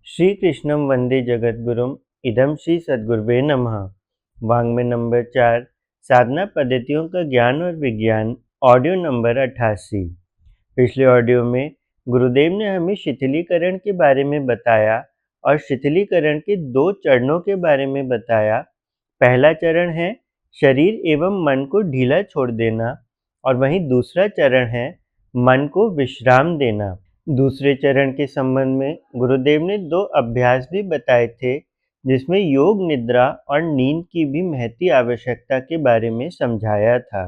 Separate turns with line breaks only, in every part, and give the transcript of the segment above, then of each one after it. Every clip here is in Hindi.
श्री कृष्णं वंदे जगद्गुरुम इदम श्री सद्गुरुवे नमः। वाङ्मय नंबर 4, साधना पद्धतियों का ज्ञान और विज्ञान, ऑडियो नंबर 88। पिछले ऑडियो में गुरुदेव ने हमें शिथिलीकरण के बारे में बताया और शिथिलीकरण के 2 चरणों के बारे में बताया। पहला चरण है शरीर एवं मन को ढीला छोड़ देना और वहीं दूसरा चरण है मन को विश्राम देना। दूसरे चरण के संबंध में गुरुदेव ने 2 अभ्यास भी बताए थे, जिसमें योग निद्रा और नींद की भी महती आवश्यकता के बारे में समझाया था।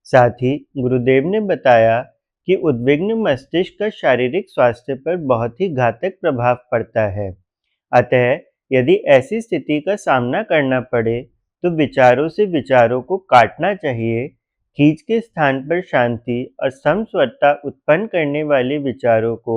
साथ ही गुरुदेव ने बताया कि उद्विग्न मस्तिष्क का शारीरिक स्वास्थ्य पर बहुत ही घातक प्रभाव पड़ता है। अतः यदि ऐसी स्थिति का सामना करना पड़े तो विचारों से विचारों को काटना चाहिए। खींच के स्थान पर शांति और समस्वरता उत्पन्न करने वाले विचारों को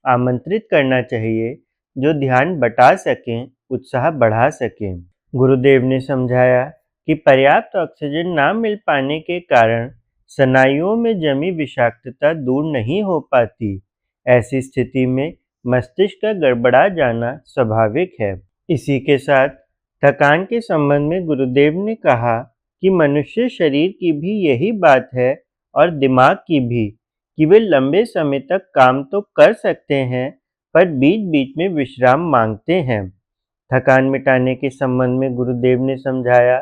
आमंत्रित करना चाहिए, जो ध्यान बटा सकें, उत्साह बढ़ा सकें। गुरुदेव ने समझाया कि पर्याप्त ऑक्सीजन ना मिल पाने के कारण स्नायुओं में जमी विषाक्तता दूर नहीं हो पाती। ऐसी स्थिति में मस्तिष्क का गड़बड़ा जाना स्वाभाविक है। इसी के साथ थकान के संबंध में गुरुदेव ने कहा कि मनुष्य शरीर की भी यही बात है और दिमाग की भी, कि वे लंबे समय तक काम तो कर सकते हैं पर बीच-बीच में विश्राम मांगते हैं। थकान मिटाने के संबंध में गुरुदेव ने समझाया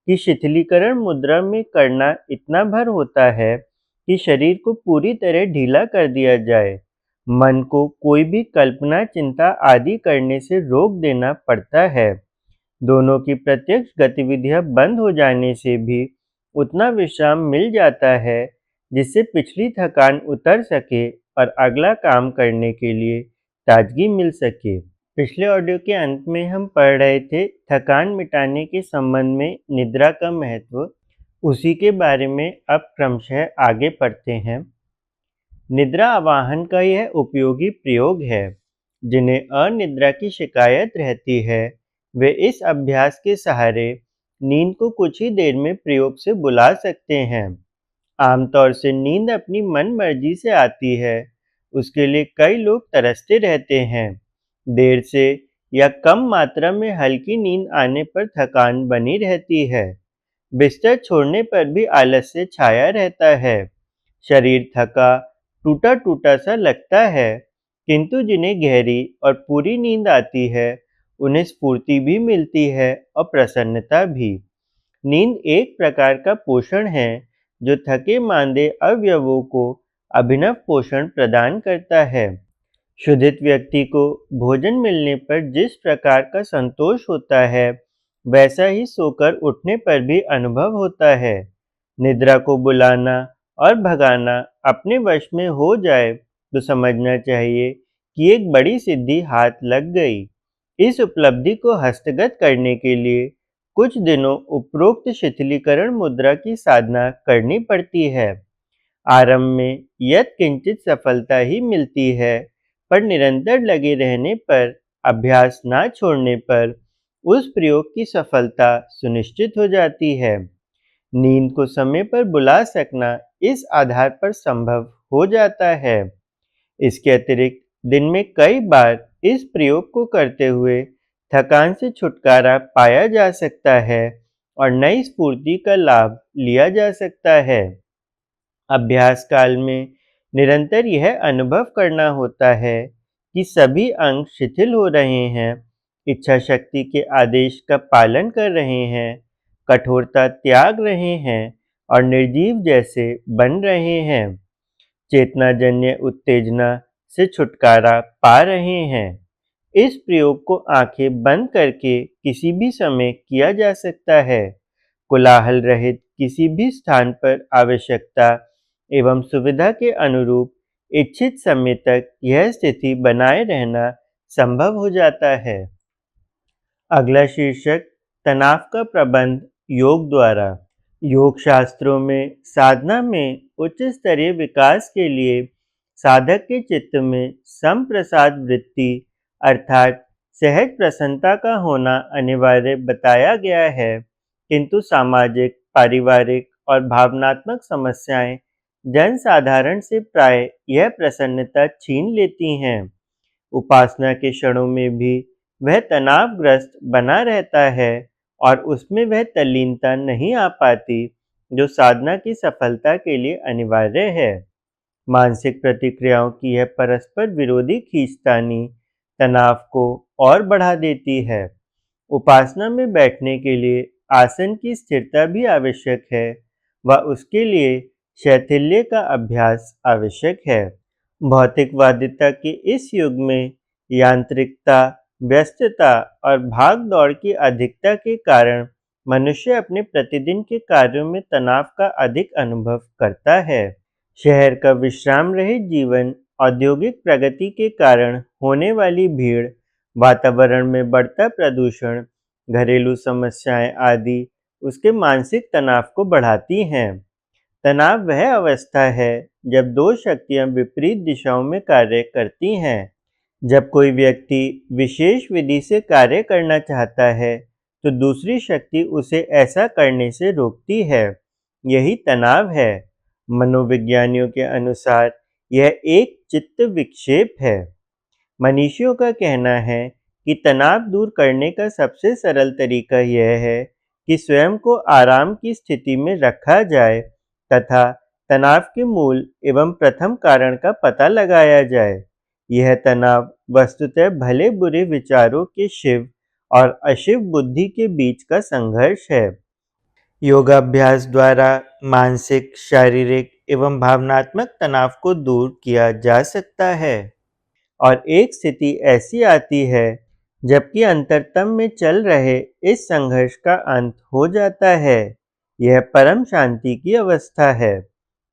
कि शिथिलीकरण मुद्रा में करना इतना भर होता है कि शरीर को पूरी तरह ढीला कर दिया जाए। मन को कोई भी कल्पना, चिंता आदि करने से रोक देना पड़ता है। दोनों की प्रत्यक्ष गतिविधियां बंद हो जाने से भी उतना विश्राम मिल जाता है, जिससे पिछली थकान उतर सके और अगला काम करने के लिए ताजगी मिल सके। पिछले ऑडियो के अंत में हम पढ़ रहे थे थकान मिटाने के संबंध में निद्रा का महत्व। उसी के बारे में अब क्रमशः आगे पढ़ते हैं। निद्रा आवाहन का यह उपयोगी प्रयोग है। जिन्हें अनिद्रा की शिकायत रहती है, वे इस अभ्यास के सहारे नींद को कुछ ही देर में प्रयोग से बुला सकते हैं। आमतौर से नींद अपनी मन मर्जी से आती है। उसके लिए कई लोग तरसते रहते हैं। देर से या कम मात्रा में हल्की नींद आने पर थकान बनी रहती है। बिस्तर छोड़ने पर भी आलस्य छाया रहता है। शरीर थका टूटा टूटा सा लगता है, किंतु जिन्हें गहरी और पूरी नींद आती है, उन्हें स्फूर्ति भी मिलती है और प्रसन्नता भी। नींद एक प्रकार का पोषण है, जो थके मांदे अवयवों को अभिनव पोषण प्रदान करता है। क्षुधित व्यक्ति को भोजन मिलने पर जिस प्रकार का संतोष होता है, वैसा ही सोकर उठने पर भी अनुभव होता है। निद्रा को बुलाना और भगाना अपने वश में हो जाए तो समझना चाहिए कि एक बड़ी सिद्धि हाथ लग गई। इस उपलब्धि को हस्तगत करने के लिए कुछ दिनों उपरोक्त शिथिलीकरण मुद्रा की साधना करनी पड़ती है। आरंभ में यत्किंचित सफलता ही मिलती है, पर निरंतर लगे रहने पर, अभ्यास ना छोड़ने पर उस प्रयोग की सफलता सुनिश्चित हो जाती है। नींद को समय पर बुला सकना इस आधार पर संभव हो जाता है। इसके अतिरिक्त दिन में कई बार इस प्रयोग को करते हुए थकान से छुटकारा पाया जा सकता है और नई स्फूर्ति का लाभ लिया जा सकता है। अभ्यास काल में निरंतर यह अनुभव करना होता है कि सभी अंग शिथिल हो रहे हैं, इच्छा शक्ति के आदेश का पालन कर रहे हैं, कठोरता त्याग रहे हैं और निर्जीव जैसे बन रहे हैं। चेतनाजन्य उत्तेजना से छुटकारा पा रहे हैं। इस प्रयोग को आंखें बंद करके किसी भी समय किया जा सकता है। कोलाहल रहित किसी भी स्थान पर आवश्यकता एवं सुविधा के अनुरूप इच्छित समय तक यह स्थिति बनाए रहना संभव हो जाता है। अगला शीर्षक तनाव का प्रबंध योग द्वारा। योग शास्त्रों में साधना में उच्च स्तरीय विकास के लिए साधक के चित्त में संप्रसाद वृत्ति अर्थात सहज प्रसन्नता का होना अनिवार्य बताया गया है, किंतु सामाजिक, पारिवारिक और भावनात्मक समस्याएं जनसाधारण से प्राय यह प्रसन्नता छीन लेती हैं। उपासना के क्षणों में भी वह तनावग्रस्त बना रहता है और उसमें वह तल्लीनता नहीं आ पाती, जो साधना की सफलता के लिए अनिवार्य है। मानसिक प्रतिक्रियाओं की यह परस्पर विरोधी खींचतानी तनाव को और बढ़ा देती है। उपासना में बैठने के लिए आसन की स्थिरता भी आवश्यक है व उसके लिए शैथिल्य का अभ्यास आवश्यक है। भौतिकवादिता के इस युग में यांत्रिकता, व्यस्तता और भाग-दौड़ की अधिकता के कारण मनुष्य अपने प्रतिदिन के कार्यों में तनाव का अधिक अनुभव करता है। शहर का विश्राम रहित जीवन, औद्योगिक प्रगति के कारण होने वाली भीड़, वातावरण में बढ़ता प्रदूषण, घरेलू समस्याएं आदि उसके मानसिक तनाव को बढ़ाती हैं। तनाव वह अवस्था है जब दो शक्तियां विपरीत दिशाओं में कार्य करती हैं। जब कोई व्यक्ति विशेष विधि से कार्य करना चाहता है, तो दूसरी शक्ति उसे ऐसा करने से रोकती है। यही तनाव है। मनोविज्ञानियों के अनुसार यह एक चित्त विक्षेप है। मनीषियों का कहना है कि तनाव दूर करने का सबसे सरल तरीका यह है कि स्वयं को आराम की स्थिति में रखा जाए तथा तनाव के मूल एवं प्रथम कारण का पता लगाया जाए। यह तनाव वस्तुतः भले बुरे विचारों के शिव और अशिव बुद्धि के बीच का संघर्ष है। योगाभ्यास द्वारा मानसिक, शारीरिक एवं भावनात्मक तनाव को दूर किया जा सकता है और एक स्थिति ऐसी आती है जबकि अंतरतम में चल रहे इस संघर्ष का अंत हो जाता है। यह परम शांति की अवस्था है।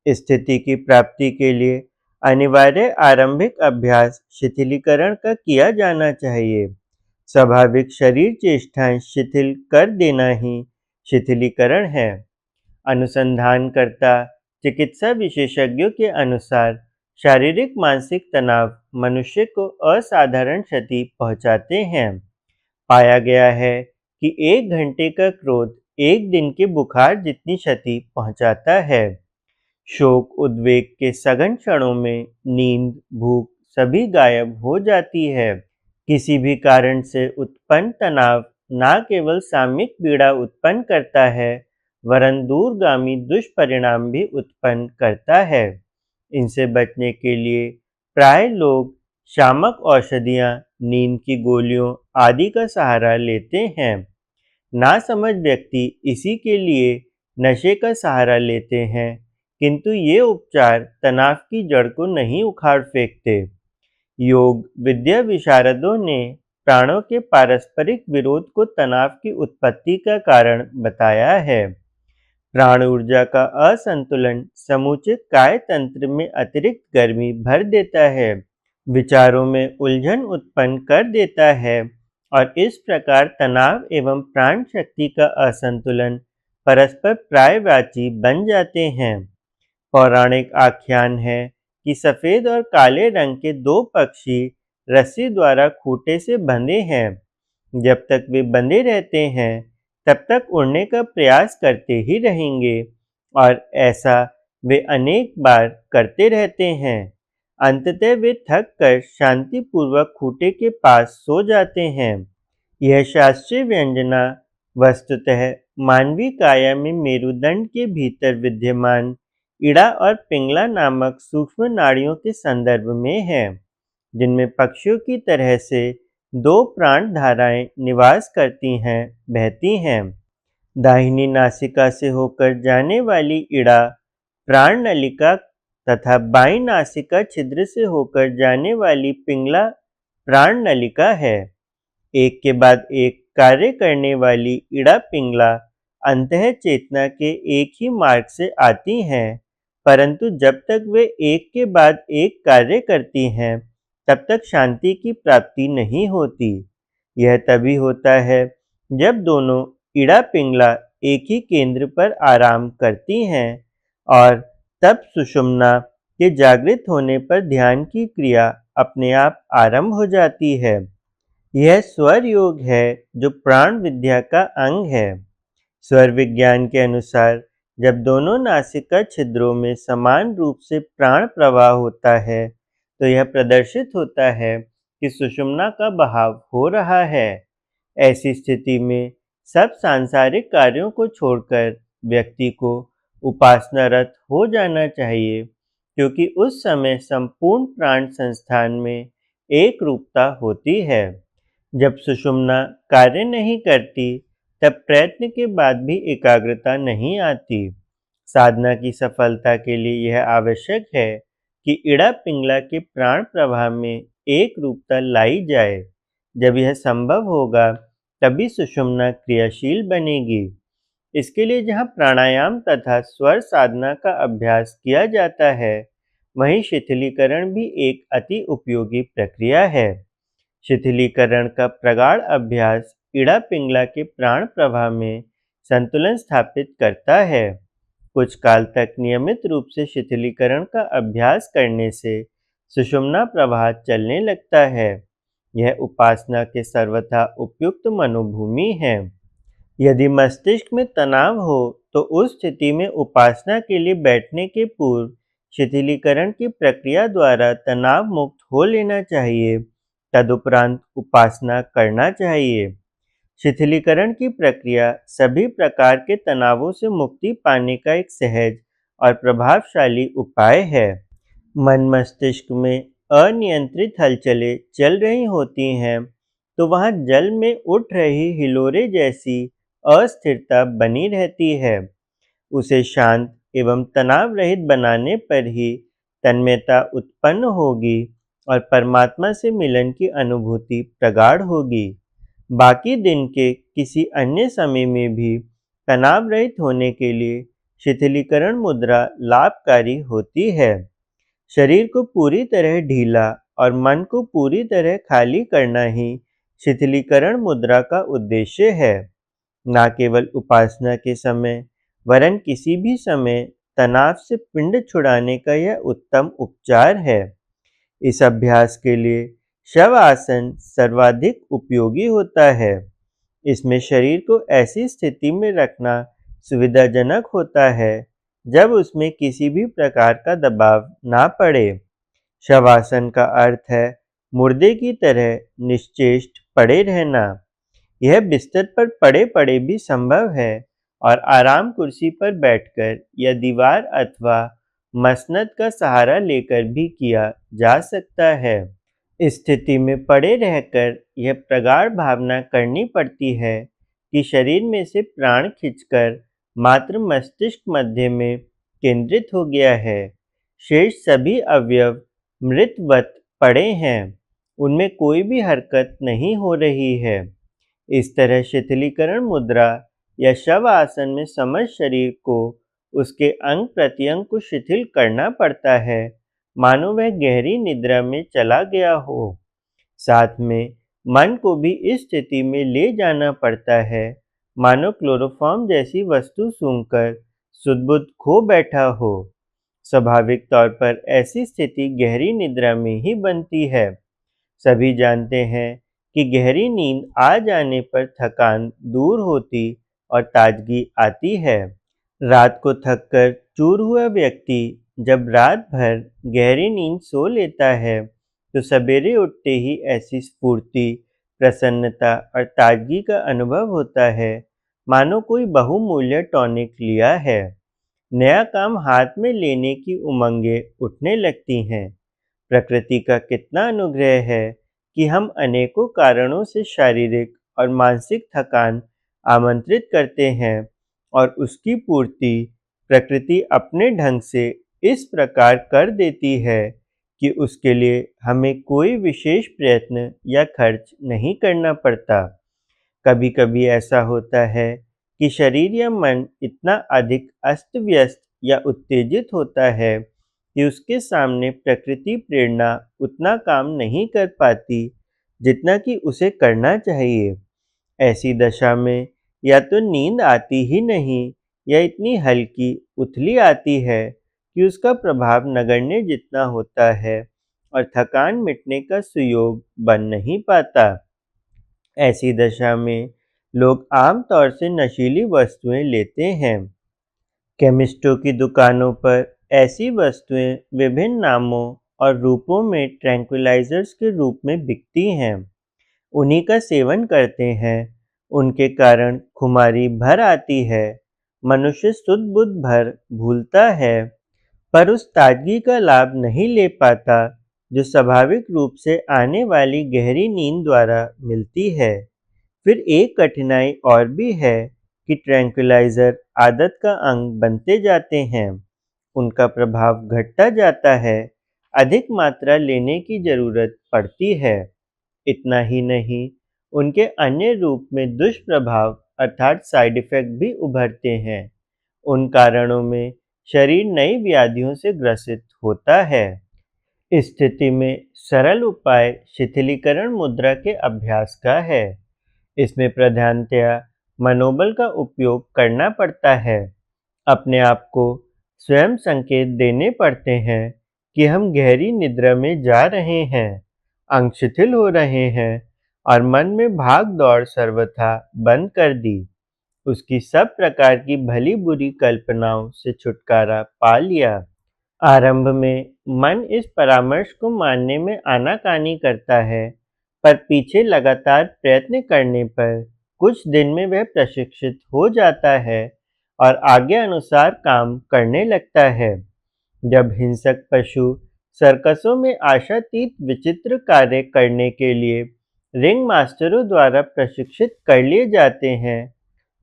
स्थिति की प्राप्ति के लिए अनिवार्य आरंभिक अभ्यास शिथिलीकरण का किया जाना चाहिए। स्वाभाविक शरीर चेष्टाएं शिथिल कर देना ही शिथिलीकरण है। अनुसंधानकर्ता चिकित्सा विशेषज्ञों के अनुसार शारीरिक मानसिक तनाव मनुष्य को असाधारण क्षति पहुंचाते हैं। पाया गया है कि 1 घंटे का क्रोध 1 दिन के बुखार जितनी क्षति पहुंचाता है। शोक, उद्वेग के सघन क्षणों में नींद, भूख सभी गायब हो जाती है। किसी भी कारण से उत्पन्न तनाव न केवल सामयिक पीड़ा उत्पन्न करता है, वरन दूरगामी दुष्परिणाम भी उत्पन्न करता है। इनसे बचने के लिए प्राय लोग शामक औषधियाँ, नींद की गोलियों आदि का सहारा लेते हैं। नासमझ व्यक्ति इसी के लिए नशे का सहारा लेते हैं, किंतु ये उपचार तनाव की जड़ को नहीं उखाड़ फेंकते। योग विद्या विशारदों ने प्राणों के पारस्परिक विरोध को तनाव की उत्पत्ति का कारण बताया है। प्राण ऊर्जा का असंतुलन समूचे काय तंत्र में अतिरिक्त गर्मी भर देता है, विचारों में उलझन उत्पन्न कर देता है और इस प्रकार तनाव एवं प्राण शक्ति का असंतुलन परस्पर पर्यायवाची बन जाते हैं। पौराणिक आख्यान है कि सफेद और काले रंग के 2 पक्षी रस्सी द्वारा खूंटे से बंधे हैं। जब तक वे बंधे रहते हैं, तब तक उड़ने का प्रयास करते ही रहेंगे और ऐसा वे अनेक बार करते रहते हैं। अंततः वे थक कर शांतिपूर्वक खूंटे के पास सो जाते हैं। यह शास्त्रीय व्यंजना वस्तुतः मानवीय काया में मेरुदंड के भीतर विद्यमान इड़ा और पिंगला नामक सूक्ष्म नाड़ियों के संदर्भ में है, जिनमें पक्षियों की तरह से 2 प्राण धाराएं निवास करती हैं, बहती हैं। दाहिनी नासिका से होकर जाने वाली इड़ा प्राण नलिका तथा बाईं नासिका छिद्र से होकर जाने वाली पिंगला प्राण नलिका है। एक के बाद एक कार्य करने वाली इड़ा पिंगला अंतः चेतना के एक ही मार्ग से आती हैं, परंतु जब तक वे एक के बाद एक कार्य करती हैं, तब तक शांति की प्राप्ति नहीं होती। यह तभी होता है जब दोनों इड़ा पिंगला एक ही केंद्र पर आराम करती हैं और तब सुषुम्ना के जागृत होने पर ध्यान की क्रिया अपने आप आरंभ हो जाती है। यह स्वर योग है जो प्राण विद्या का अंग है। स्वर विज्ञान के अनुसार जब दोनों नासिका छिद्रों में समान रूप से प्राण प्रवाह होता है, तो यह प्रदर्शित होता है कि सुषुम्ना का बहाव हो रहा है। ऐसी स्थिति में सब सांसारिक कार्यों को छोड़कर व्यक्ति को उपासनारत हो जाना चाहिए, क्योंकि उस समय संपूर्ण प्राण संस्थान में एक रूपता होती है। जब सुषुम्ना कार्य नहीं करती, तब प्रयत्न के बाद भी एकाग्रता नहीं आती। साधना की सफलता के लिए यह आवश्यक है कि इड़ा पिंगला के प्राण प्रवाह में एक रूपता लाई जाए। जब यह संभव होगा, तभी सुषुम्ना क्रियाशील बनेगी। इसके लिए जहाँ प्राणायाम तथा स्वर साधना का अभ्यास किया जाता है, वहीं शिथिलीकरण भी एक अति उपयोगी प्रक्रिया है। शिथिलीकरण का प्रगाढ़ अभ्यास इड़ा पिंगला के प्राण प्रवाह में संतुलन स्थापित करता है। कुछ काल तक नियमित रूप से शिथिलीकरण का अभ्यास करने से सुषुम्ना प्रवाह चलने लगता है। यह उपासना के सर्वथा उपयुक्त मनोभूमि है। यदि मस्तिष्क में तनाव हो, तो उस स्थिति में उपासना के लिए बैठने के पूर्व शिथिलीकरण की प्रक्रिया द्वारा तनाव मुक्त हो लेना चाहिए। तदुपरांत उपासना करना चाहिए। शिथिलीकरण की प्रक्रिया सभी प्रकार के तनावों से मुक्ति पाने का एक सहज और प्रभावशाली उपाय है। मन मस्तिष्क में अनियंत्रित हलचलें चल रही होती हैं, तो वहाँ जल में उठ रही हिलोरे जैसी अस्थिरता बनी रहती है। उसे शांत एवं तनाव रहित बनाने पर ही तन्मयता उत्पन्न होगी और परमात्मा से मिलन की अनुभूति प्रगाढ़ होगी। बाकी दिन के किसी अन्य समय में भी तनाव रहित होने के लिए शिथिलीकरण मुद्रा लाभकारी होती है। शरीर को पूरी तरह ढीला और मन को पूरी तरह खाली करना ही शिथिलीकरण मुद्रा का उद्देश्य है। न केवल उपासना के समय, वरन किसी भी समय तनाव से पिंड छुड़ाने का यह उत्तम उपचार है। इस अभ्यास के लिए शव आसन सर्वाधिक उपयोगी होता है। इसमें शरीर को ऐसी स्थिति में रखना सुविधाजनक होता है जब उसमें किसी भी प्रकार का दबाव ना पड़े। शवासन का अर्थ है मुर्दे की तरह निश्चेष्ट पड़े रहना। यह बिस्तर पर पड़े पड़े भी संभव है और आराम कुर्सी पर बैठकर या दीवार अथवा मसनद का सहारा लेकर भी किया जा सकता है। इस स्थिति में पड़े रहकर यह प्रगाढ़ भावना करनी पड़ती है कि शरीर में से प्राण खींचकर मात्र मस्तिष्क मध्य में केंद्रित हो गया है। शेष सभी अवयव मृतवत पड़े हैं, उनमें कोई भी हरकत नहीं हो रही है। इस तरह शिथिलीकरण मुद्रा या शव आसन में समस्त शरीर को उसके अंग प्रत्यंग को शिथिल करना पड़ता है, मानो वह गहरी निद्रा में चला गया हो। साथ में मन को भी इस स्थिति में ले जाना पड़ता है, मानो क्लोरोफॉर्म जैसी वस्तु सूंघकर सुध-बुध खो बैठा हो। स्वाभाविक तौर पर ऐसी स्थिति गहरी निद्रा में ही बनती है। सभी जानते हैं कि गहरी नींद आ जाने पर थकान दूर होती और ताजगी आती है। रात को थककर चूर हुआ व्यक्ति जब रात भर गहरी नींद सो लेता है, तो सवेरे उठते ही ऐसी स्फूर्ति, प्रसन्नता और ताजगी का अनुभव होता है, मानो कोई बहुमूल्य टॉनिक लिया है। नया काम हाथ में लेने की उमंगें उठने लगती हैं। प्रकृति का कितना अनुग्रह है कि हम अनेकों कारणों से शारीरिक और मानसिक थकान आमंत्रित करते हैं और उसकी पूर्ति प्रकृति अपने ढंग से इस प्रकार कर देती है कि उसके लिए हमें कोई विशेष प्रयत्न या खर्च नहीं करना पड़ता। कभी-कभी ऐसा होता है कि शरीर या मन इतना अधिक अस्त-व्यस्त या उत्तेजित होता है कि उसके सामने प्रकृति प्रेरणा उतना काम नहीं कर पाती जितना कि उसे करना चाहिए। ऐसी दशा में या तो नींद आती ही नहीं या इतनी हल्की उथली आती है कि उसका प्रभाव नगण्य जितना होता है और थकान मिटने का सुयोग बन नहीं पाता। ऐसी दशा में लोग आमतौर से नशीली वस्तुएं लेते हैं। केमिस्टों की दुकानों पर ऐसी वस्तुएं विभिन्न नामों और रूपों में ट्रैंक्विलाइजर्स के रूप में बिकती हैं। उन्हीं का सेवन करते हैं। उनके कारण खुमारी भर आती है। मनुष्य सुध बुध भर भूलता है, पर उस ताजगी का लाभ नहीं ले पाता जो स्वाभाविक रूप से आने वाली गहरी नींद द्वारा मिलती है। फिर एक कठिनाई और भी है कि ट्रैंक्विलाइज़र आदत का अंग बनते जाते हैं। उनका प्रभाव घटता जाता है, अधिक मात्रा लेने की जरूरत पड़ती है। इतना ही नहीं, उनके अन्य रूप में दुष्प्रभाव अर्थात साइड इफ़ेक्ट भी उभरते हैं। उन कारणों में शरीर नई व्याधियों से ग्रसित होता है। इस स्थिति में सरल उपाय शिथिलीकरण मुद्रा के अभ्यास का है। इसमें प्रधानतया मनोबल का उपयोग करना पड़ता है। अपने आप को स्वयं संकेत देने पड़ते हैं कि हम गहरी निद्रा में जा रहे हैं, अंग शिथिल हो रहे हैं और मन में भाग दौड़ सर्वथा बंद कर दी। उसकी सब प्रकार की भली बुरी कल्पनाओं से छुटकारा पा लिया। आरंभ में मन इस परामर्श को मानने में आनाकानी करता है, पर पीछे लगातार प्रयत्न करने पर कुछ दिन में वह प्रशिक्षित हो जाता है और आज्ञा अनुसार काम करने लगता है। जब हिंसक पशु सर्कसों में आशातीत विचित्र कार्य करने के लिए रिंग मास्टरों द्वारा प्रशिक्षित कर लिए जाते हैं,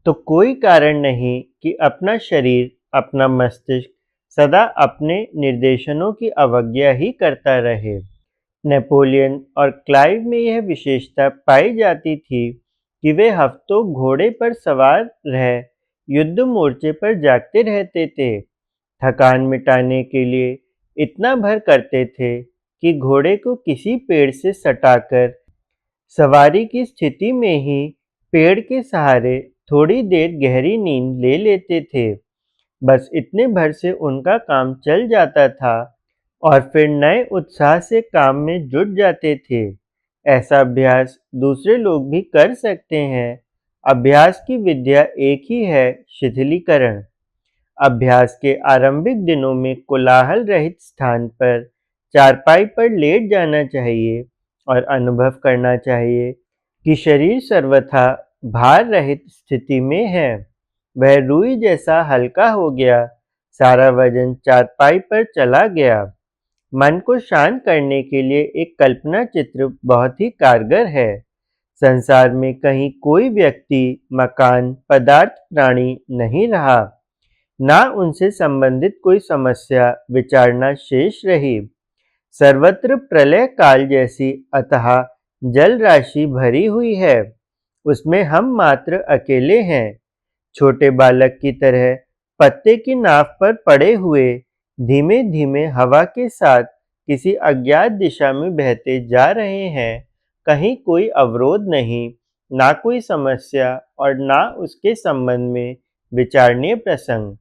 तो कोई कारण नहीं कि अपना शरीर, अपना मस्तिष्क सदा अपने निर्देशनों की अवज्ञा ही करता रहे। नेपोलियन और क्लाइव में यह विशेषता पाई जाती थी कि वे हफ्तों घोड़े पर सवार रह युद्ध मोर्चे पर जागते रहते थे। थकान मिटाने के लिए इतना भर करते थे कि घोड़े को किसी पेड़ से सटाकर सवारी की स्थिति में ही पेड़ के सहारे थोड़ी देर गहरी नींद ले लेते थे। बस इतने भर से उनका काम चल जाता था और फिर नए उत्साह से काम में जुट जाते थे। ऐसा अभ्यास दूसरे लोग भी कर सकते हैं। अभ्यास की विद्या एक ही है, शिथिलीकरण। अभ्यास के आरंभिक दिनों में कोलाहल रहित स्थान पर चारपाई पर लेट जाना चाहिए और अनुभव करना चाहिए कि शरीर सर्वथा भार रहित स्थिति में है। वह रुई जैसा हल्का हो गया, सारा वजन चारपाई पर चला गया। मन को शांत करने के लिए एक कल्पना चित्र बहुत ही कारगर है। संसार में कहीं कोई व्यक्ति, मकान, पदार्थ, प्राणी नहीं रहा। ना उनसे संबंधित कोई समस्या विचारना शेष रही। सर्वत्र प्रलय काल जैसी अथाह जल राशि भरी हुई है। उसमें हम मात्र अकेले हैं। छोटे बालक की तरह पत्ते की नाव पर पड़े हुए धीमे धीमे हवा के साथ किसी अज्ञात दिशा में बहते जा रहे हैं। कहीं कोई अवरोध नहीं, ना कोई समस्या और ना उसके संबंध में विचारणीय प्रसंग।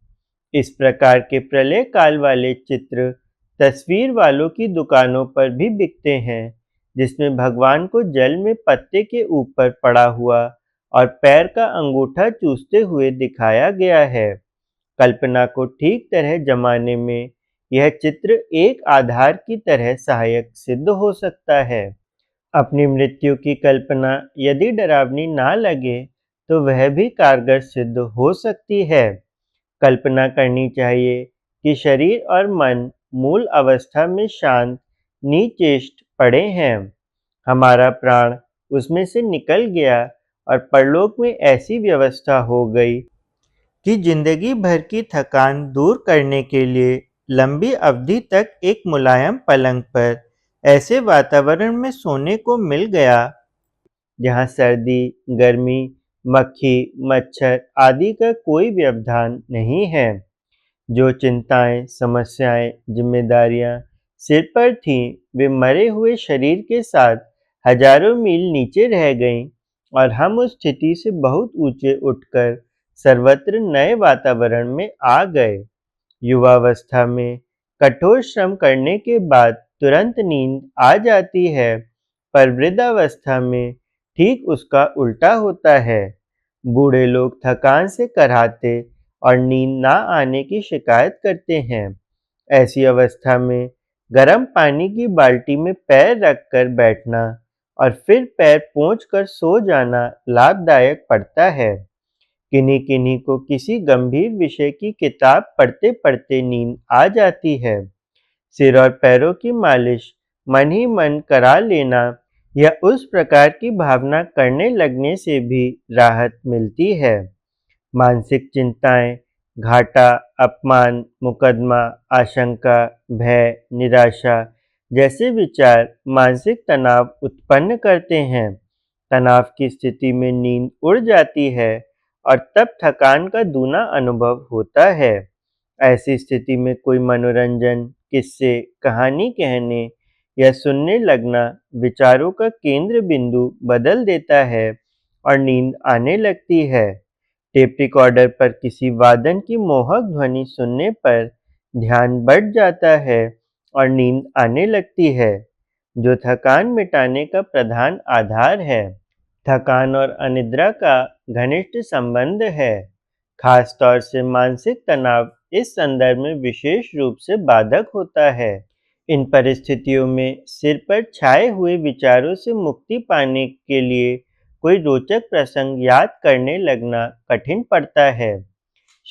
इस प्रकार के प्रलय काल वाले चित्र तस्वीर वालों की दुकानों पर भी बिकते हैं, जिसमें भगवान को जल में पत्ते के ऊपर पड़ा हुआ और पैर का अंगूठा चूसते हुए दिखाया गया है। कल्पना को ठीक तरह जमाने में यह चित्र एक आधार की तरह सहायक सिद्ध हो सकता है। अपनी मृत्यु की कल्पना यदि डरावनी ना लगे, तो वह भी कारगर सिद्ध हो सकती है। कल्पना करनी चाहिए कि शरीर और मन मूल अवस्था में शांत निचेष्ट पड़े हैं। हमारा प्राण उसमें से निकल गया और परलोक में ऐसी व्यवस्था हो गई कि जिंदगी भर की थकान दूर करने के लिए लंबी अवधि तक एक मुलायम पलंग पर ऐसे वातावरण में सोने को मिल गया जहाँ सर्दी, गर्मी, मक्खी, मच्छर आदि का कोई व्यवधान नहीं है। जो चिंताएं, समस्याएं, जिम्मेदारियां सिर पर थीं, वे मरे हुए शरीर के साथ हजारों मील नीचे रह गईं और हम उस स्थिति से बहुत ऊंचे उठकर सर्वत्र नए वातावरण में आ गए। युवावस्था में कठोर श्रम करने के बाद तुरंत नींद आ जाती है, पर वृद्धावस्था में ठीक उसका उल्टा होता है। बूढ़े लोग थकान से कराहते और नींद ना आने की शिकायत करते हैं। ऐसी अवस्था में गर्म पानी की बाल्टी में पैर रखकर बैठना और फिर पैर पोंछकर सो जाना लाभदायक पड़ता है। किन्हीं-किन्हीं को किसी गंभीर विषय की किताब पढ़ते-पढ़ते नींद आ जाती है। सिर और पैरों की मालिश मन ही मन करा लेना या उस प्रकार की भावना करने लगने से भी राहत मिलती है। मानसिक चिंताएं, घाटा, अपमान, मुकदमा, आशंका, भय, निराशा जैसे विचार मानसिक तनाव उत्पन्न करते हैं। तनाव की स्थिति में नींद उड़ जाती है और तब थकान का दूना अनुभव होता है। ऐसी स्थिति में कोई मनोरंजन, किस्से, कहानी कहने या सुनने लगना विचारों का केंद्र बिंदु बदल देता है और नींद आने लगती है। टेप रिकॉर्डर पर किसी वादन की मोहक ध्वनि सुनने पर ध्यान बढ़ जाता है और नींद आने लगती है, जो थकान मिटाने का प्रधान आधार है। थकान और अनिद्रा का घनिष्ठ संबंध है, खास तौर से मानसिक तनाव इस संदर्भ में विशेष रूप से बाधक होता है। इन परिस्थितियों में सिर पर छाए हुए विचारों से मुक्ति पाने के लिए कोई रोचक प्रसंग याद करने लगना कठिन पड़ता है।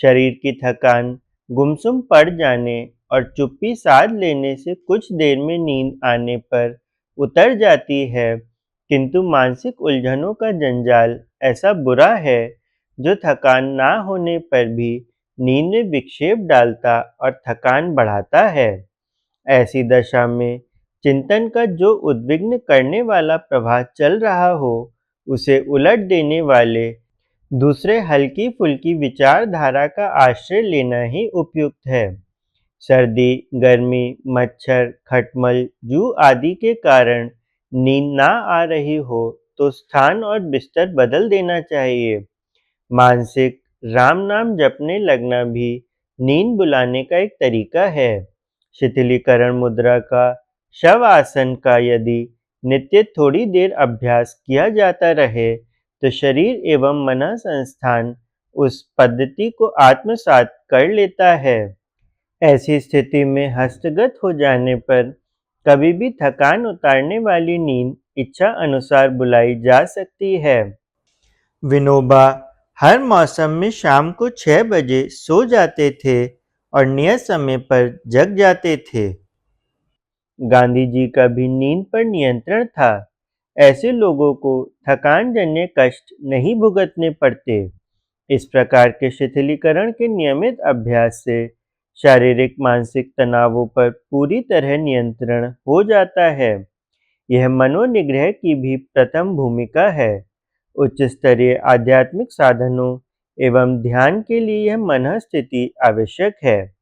शरीर की थकान गुमसुम पड़ जाने और चुप्पी साध लेने से कुछ देर में नींद आने पर उतर जाती है, किंतु मानसिक उलझनों का जंजाल ऐसा बुरा है जो थकान ना होने पर भी नींद में विक्षेप डालता और थकान बढ़ाता है। ऐसी दशा में चिंतन का जो उद्विग्न करने वाला प्रवाह चल रहा हो, उसे उलट देने वाले दूसरे हल्की-फुल्की विचारधारा का आश्रय लेना ही उपयुक्त है। सर्दी, गर्मी, मच्छर, खटमल, जूं आदि के कारण नींद ना आ रही हो तो स्थान और बिस्तर बदल देना चाहिए। मानसिक राम नाम जपने लगना भी नींद बुलाने का एक तरीका है। शिथिलीकरण मुद्रा का, शव आसन का यदि नित्य थोड़ी देर अभ्यास किया जाता रहे तो शरीर एवं मन संस्थान उस पद्धति को आत्मसात कर लेता है। ऐसी स्थिति में हस्तगत हो जाने पर कभी भी थकान उतारने वाली नींद इच्छा अनुसार बुलाई जा सकती है। विनोबा हर मौसम में शाम को 6 बजे सो जाते थे और नियत समय पर जग जाते थे। गांधी जी का भी नींद पर नियंत्रण था। ऐसे लोगों को थकान जन्य कष्ट नहीं भुगतने पड़ते। इस प्रकार के शिथिलीकरण के नियमित अभ्यास से शारीरिक मानसिक तनावों पर पूरी तरह नियंत्रण हो जाता है। यह मनोनिग्रह की भी प्रथम भूमिका है। उच्च स्तरीय आध्यात्मिक साधनों एवं ध्यान के लिए यह मन स्थिति आवश्यक है।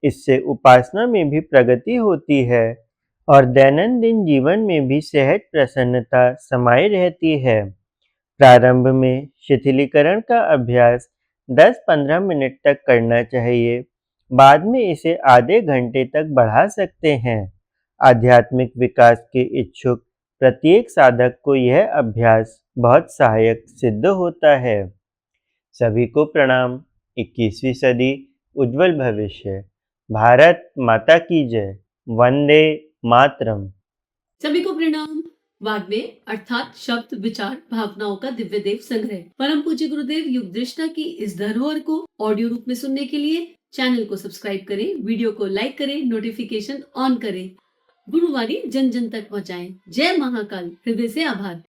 इससे उपासना में भी प्रगति होती है और दैनंदिन जीवन में भी सहज प्रसन्नता समाई रहती है। प्रारंभ में शिथिलीकरण का अभ्यास 10-15 मिनट तक करना चाहिए। बाद में इसे आधे घंटे तक बढ़ा सकते हैं। आध्यात्मिक विकास के इच्छुक प्रत्येक साधक को यह अभ्यास बहुत सहायक सिद्ध होता है। सभी को प्रणाम। 21वीं सदी उज्जवल भविष्य। भारत माता की जय। वंदे मातरम।
सभी को प्रणाम। वाग्मय अर्थात शब्द विचार भावनाओं का दिव्य देव संग्रह परम पूज्य गुरुदेव युग दृष्टा की इस धरोहर को ऑडियो रूप में सुनने के लिए चैनल को सब्सक्राइब करें, वीडियो को लाइक करें, नोटिफिकेशन ऑन करें, गुरुवाणी जन जन तक पहुँचाएं। जय महाकाल। हृदय से आभार।